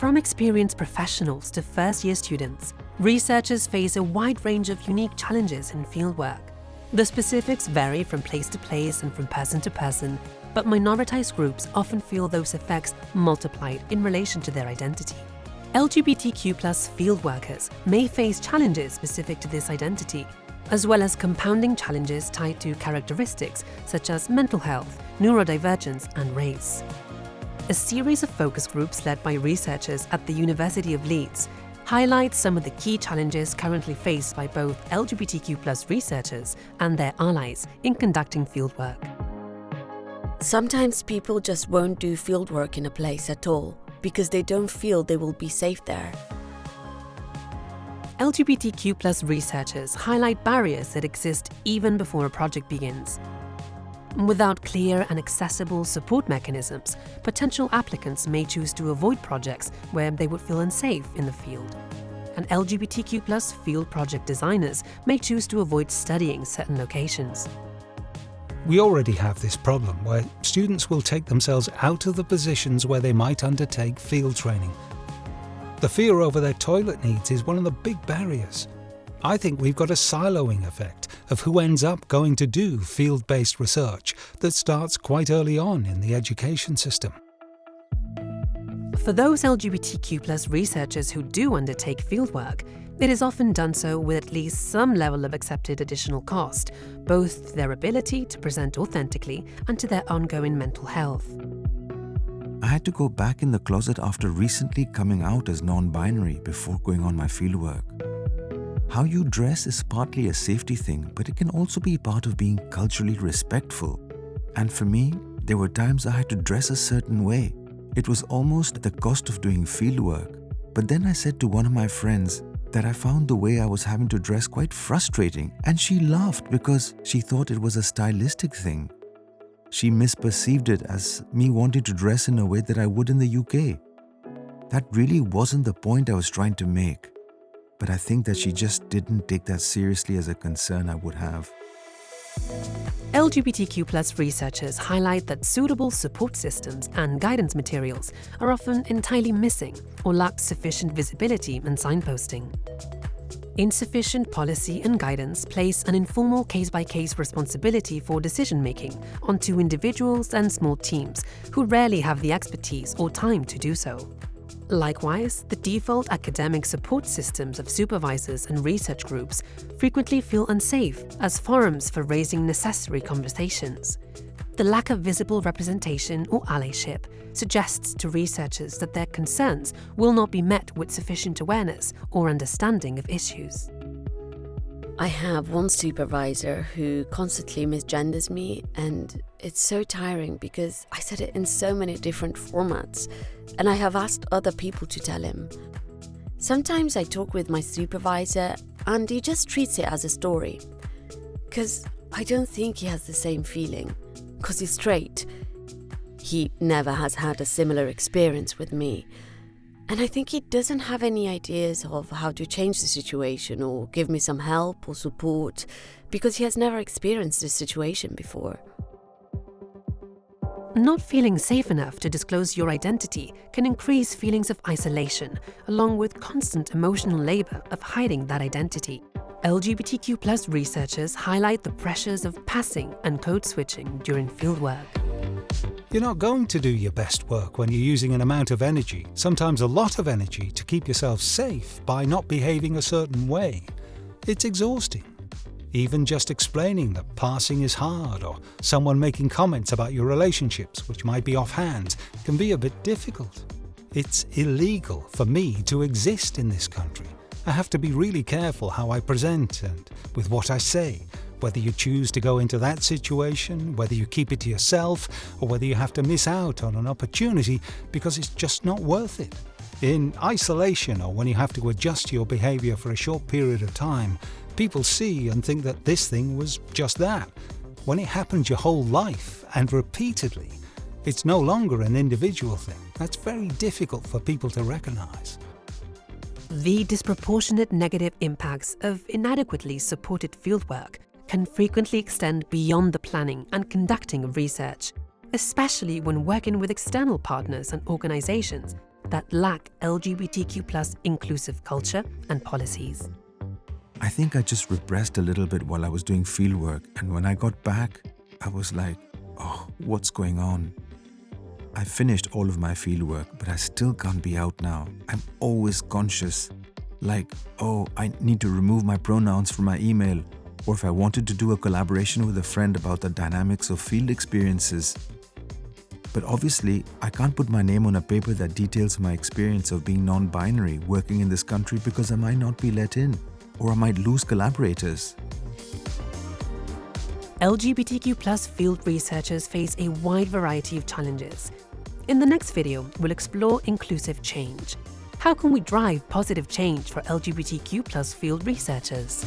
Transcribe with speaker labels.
Speaker 1: From experienced professionals to first-year students, researchers face a wide range of unique challenges in fieldwork. The specifics vary from place to place and from person to person, but minoritized groups often feel those effects multiplied in relation to their identity. LGBTQ+ fieldworkers may face challenges specific to this identity, as well as compounding challenges tied to characteristics such as mental health, neurodivergence, and race. A series of focus groups led by researchers at the University of Leeds highlights some of the key challenges currently faced by both LGBTQ+ researchers and their allies in conducting fieldwork.
Speaker 2: Sometimes people just won't do fieldwork in a place at all because they don't feel they will be safe there.
Speaker 1: LGBTQ+ researchers highlight barriers that exist even before a project begins. Without clear and accessible support mechanisms, potential applicants may choose to avoid projects where they would feel unsafe in the field. And LGBTQ+ field project designers may choose to avoid studying certain locations.
Speaker 3: We already have this problem where students will take themselves out of the positions where they might undertake field training. The fear over their toilet needs is one of the big barriers. I think we've got a siloing effect of who ends up going to do field-based research that starts quite early on in the education system.
Speaker 1: For those LGBTQ+ researchers who do undertake fieldwork, it is often done so with at least some level of accepted additional cost, both to their ability to present authentically and to their ongoing mental health.
Speaker 4: I had to go back in the closet after recently coming out as non-binary before going on my fieldwork. How you dress is partly a safety thing, but it can also be part of being culturally respectful. And for me, there were times I had to dress a certain way. It was almost at the cost of doing fieldwork. But then I said to one of my friends that I found the way I was having to dress quite frustrating, and she laughed because she thought it was a stylistic thing. She misperceived it as me wanting to dress in a way that I would in the UK. That really wasn't the point I was trying to make. But I think that she just didn't take that seriously as a concern I would have.
Speaker 1: LGBTQ+ researchers highlight that suitable support systems and guidance materials are often entirely missing or lack sufficient visibility and signposting. Insufficient policy and guidance place an informal case-by-case responsibility for decision-making onto individuals and small teams who rarely have the expertise or time to do so. Likewise, the default academic support systems of supervisors and research groups frequently feel unsafe as forums for raising necessary conversations. The lack of visible representation or allyship suggests to researchers that their concerns will not be met with sufficient awareness or understanding of issues.
Speaker 2: I have one supervisor who constantly misgenders me, and it's so tiring because I said it in so many different formats, and I have asked other people to tell him. Sometimes I talk with my supervisor and he just treats it as a story, because I don't think he has the same feeling, because he's straight. He never has had a similar experience with me. And I think he doesn't have any ideas of how to change the situation or give me some help or support because he has never experienced this situation before.
Speaker 1: Not feeling safe enough to disclose your identity can increase feelings of isolation, along with constant emotional labor of hiding that identity. LGBTQ+ researchers highlight the pressures of passing and code switching during fieldwork.
Speaker 3: You're not going to do your best work when you're using an amount of energy, sometimes a lot of energy, to keep yourself safe by not behaving a certain way. It's exhausting. Even just explaining that passing is hard or someone making comments about your relationships, which might be offhand, can be a bit difficult. It's illegal for me to exist in this country. I have to be really careful how I present and with what I say. Whether you choose to go into that situation, whether you keep it to yourself, or whether you have to miss out on an opportunity because it's just not worth it. In isolation, or when you have to adjust your behaviour for a short period of time, people see and think that this thing was just that. When it happens your whole life and repeatedly, it's no longer an individual thing. That's very difficult for people to recognise.
Speaker 1: The disproportionate negative impacts of inadequately supported fieldwork can frequently extend beyond the planning and conducting of research, especially when working with external partners and organizations that lack LGBTQ+ inclusive culture and policies.
Speaker 4: I think I just repressed a little bit while I was doing fieldwork, and when I got back, I was like, oh, what's going on? I finished all of my fieldwork, but I still can't be out now. I'm always conscious, like, oh, I need to remove my pronouns from my email, or if I wanted to do a collaboration with a friend about the dynamics of field experiences. But obviously, I can't put my name on a paper that details my experience of being non-binary working in this country because I might not be let in, or I might lose collaborators.
Speaker 1: LGBTQ+ field researchers face a wide variety of challenges. In the next video, we'll explore inclusive change. How can we drive positive change for LGBTQ+ field researchers?